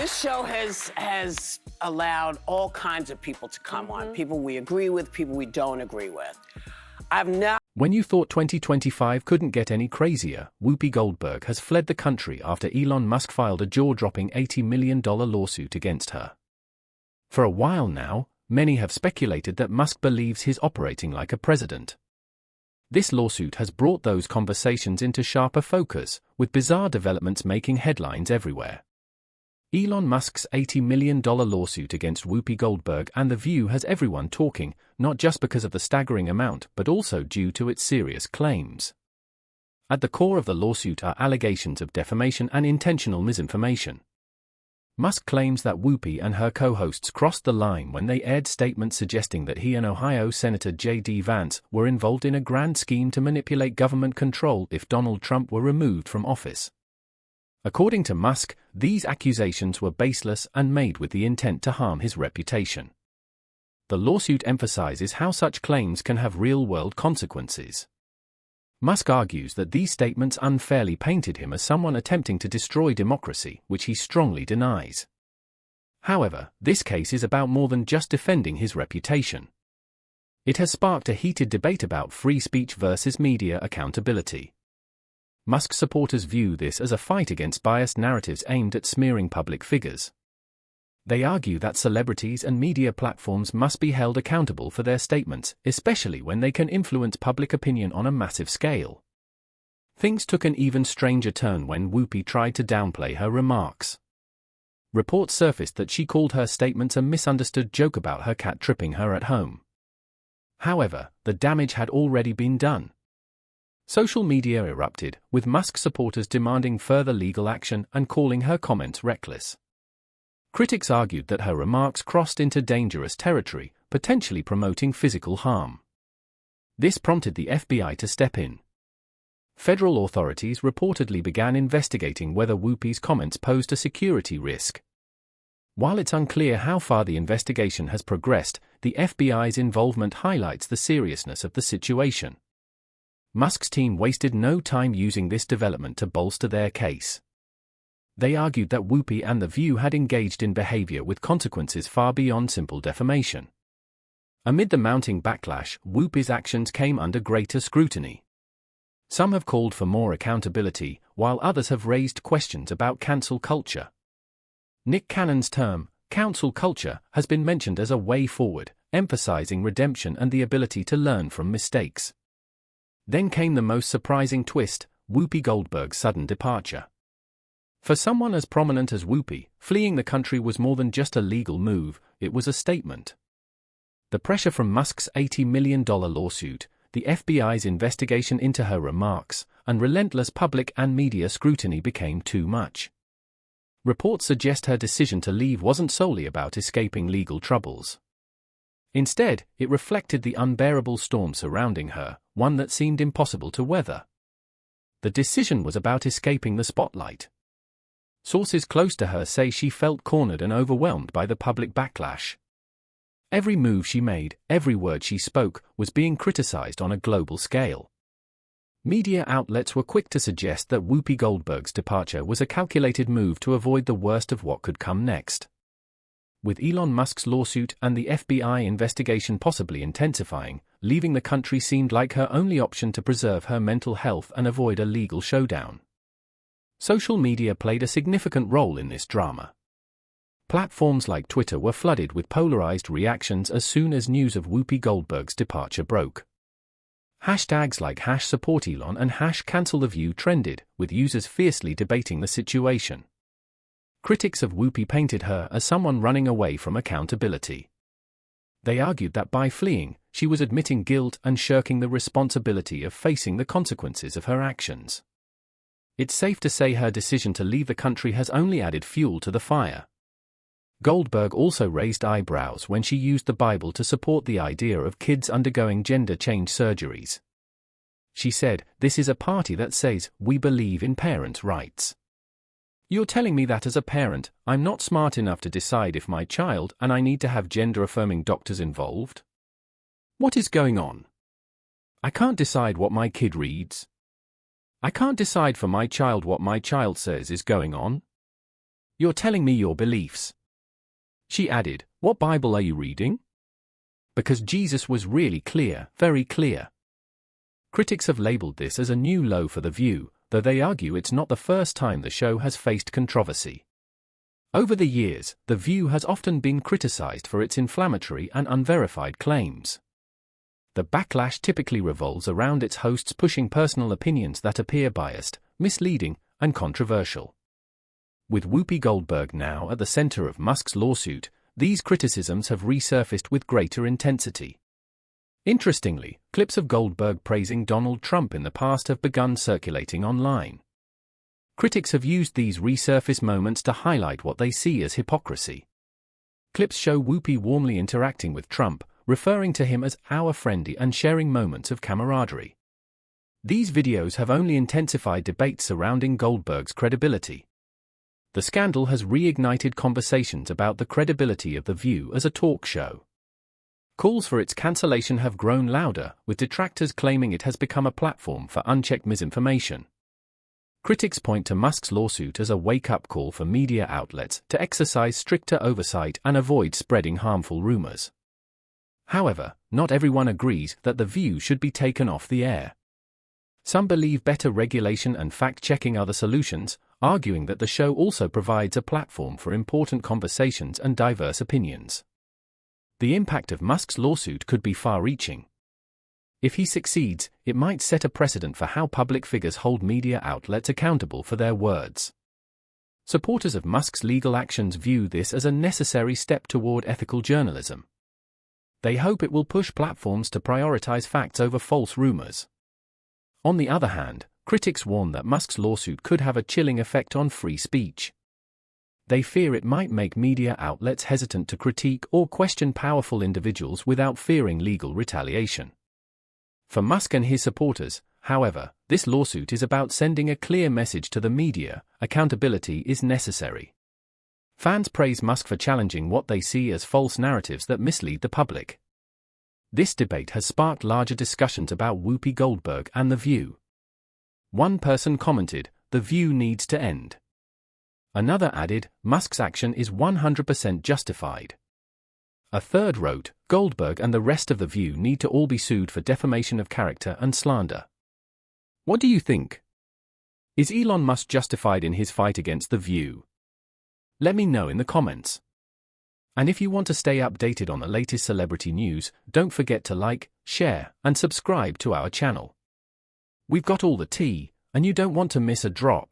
this show has allowed all kinds of people to come on. People we agree with, people we don't agree with. When you thought 2025 couldn't get any crazier, Whoopi Goldberg has fled the country after Elon Musk filed a jaw-dropping $80 million lawsuit against her. For a while now, many have speculated that Musk believes he's operating like a president. This lawsuit has brought those conversations into sharper focus, with bizarre developments making headlines everywhere. Elon Musk's $80 million lawsuit against Whoopi Goldberg and The View has everyone talking, not just because of the staggering amount but also due to its serious claims. At the core of the lawsuit are allegations of defamation and intentional misinformation. Musk claims that Whoopi and her co-hosts crossed the line when they aired statements suggesting that he and Ohio Senator J.D. Vance were involved in a grand scheme to manipulate government control if Donald Trump were removed from office. According to Musk, these accusations were baseless and made with the intent to harm his reputation. The lawsuit emphasizes how such claims can have real-world consequences. Musk argues that these statements unfairly painted him as someone attempting to destroy democracy, which he strongly denies. However, this case is about more than just defending his reputation. It has sparked a heated debate about free speech versus media accountability. Musk supporters view this as a fight against biased narratives aimed at smearing public figures. They argue that celebrities and media platforms must be held accountable for their statements, especially when they can influence public opinion on a massive scale. Things took an even stranger turn when Whoopi tried to downplay her remarks. Reports surfaced that she called her statements a misunderstood joke about her cat tripping her at home. However, the damage had already been done. Social media erupted, with Musk supporters demanding further legal action and calling her comments reckless. Critics argued that her remarks crossed into dangerous territory, potentially promoting physical harm. This prompted the FBI to step in. Federal authorities reportedly began investigating whether Whoopi's comments posed a security risk. While it's unclear how far the investigation has progressed, the FBI's involvement highlights the seriousness of the situation. Musk's team wasted no time using this development to bolster their case. They argued that Whoopi and The View had engaged in behavior with consequences far beyond simple defamation. Amid the mounting backlash, Whoopi's actions came under greater scrutiny. Some have called for more accountability, while others have raised questions about cancel culture. Nick Cannon's term, cancel culture, has been mentioned as a way forward, emphasizing redemption and the ability to learn from mistakes. Then came the most surprising twist: Whoopi Goldberg's sudden departure. For someone as prominent as Whoopi, fleeing the country was more than just a legal move, it was a statement. The pressure from Musk's $80 million lawsuit, the FBI's investigation into her remarks, and relentless public and media scrutiny became too much. Reports suggest her decision to leave wasn't solely about escaping legal troubles. Instead, it reflected the unbearable storm surrounding her, one that seemed impossible to weather. The decision was about escaping the spotlight. Sources close to her say she felt cornered and overwhelmed by the public backlash. Every move she made, every word she spoke, was being criticized on a global scale. Media outlets were quick to suggest that Whoopi Goldberg's departure was a calculated move to avoid the worst of what could come next. With Elon Musk's lawsuit and the FBI investigation possibly intensifying, leaving the country seemed like her only option to preserve her mental health and avoid a legal showdown. Social media played a significant role in this drama. Platforms like Twitter were flooded with polarized reactions as soon as news of Whoopi Goldberg's departure broke. Hashtags like #SupportElon and #CancelTheView trended, with users fiercely debating the situation. Critics of Whoopi painted her as someone running away from accountability. They argued that by fleeing, she was admitting guilt and shirking the responsibility of facing the consequences of her actions. It's safe to say her decision to leave the country has only added fuel to the fire. Goldberg also raised eyebrows when she used the Bible to support the idea of kids undergoing gender change surgeries. She said, "This is a party that says, we believe in parents' rights. You're telling me that as a parent, I'm not smart enough to decide if my child and I need to have gender-affirming doctors involved? What is going on? I can't decide what my kid reads. I can't decide for my child what my child says is going on." You're telling me your beliefs." She added, "What Bible are you reading?" Because Jesus was really clear, very clear. Critics have labeled this as a new low for The View, though they argue it's not the first time the show has faced controversy. Over the years, The View has often been criticized for its inflammatory and unverified claims. The backlash typically revolves around its hosts pushing personal opinions that appear biased, misleading, and controversial. With Whoopi Goldberg now at the center of Musk's lawsuit, these criticisms have resurfaced with greater intensity. Interestingly, clips of Goldberg praising Donald Trump in the past have begun circulating online. Critics have used these resurfaced moments to highlight what they see as hypocrisy. Clips show Whoopi warmly interacting with Trump, referring to him as our friend and sharing moments of camaraderie. These videos have only intensified debates surrounding Goldberg's credibility. The scandal has reignited conversations about the credibility of The View as a talk show. Calls for its cancellation have grown louder, with detractors claiming it has become a platform for unchecked misinformation. Critics point to Musk's lawsuit as a wake-up call for media outlets to exercise stricter oversight and avoid spreading harmful rumors. However, not everyone agrees that The View should be taken off the air. Some believe better regulation and fact-checking are the solutions, arguing that the show also provides a platform for important conversations and diverse opinions. The impact of Musk's lawsuit could be far-reaching. If he succeeds, it might set a precedent for how public figures hold media outlets accountable for their words. Supporters of Musk's legal actions view this as a necessary step toward ethical journalism. They hope it will push platforms to prioritize facts over false rumors. On the other hand, critics warn that Musk's lawsuit could have a chilling effect on free speech. They fear it might make media outlets hesitant to critique or question powerful individuals without fearing legal retaliation. For Musk and his supporters, however, this lawsuit is about sending a clear message to the media: accountability is necessary. Fans praise Musk for challenging what they see as false narratives that mislead the public. This debate has sparked larger discussions about Whoopi Goldberg and The View. One person commented, "The View needs to end." Another added, "Musk's action is 100% justified." A third wrote, "Goldberg and the rest of The View need to all be sued for defamation of character and slander." What do you think? Is Elon Musk justified in his fight against The View? Let me know in the comments. And if you want to stay updated on the latest celebrity news, don't forget to like, share, and subscribe to our channel. We've got all the tea, and you don't want to miss a drop.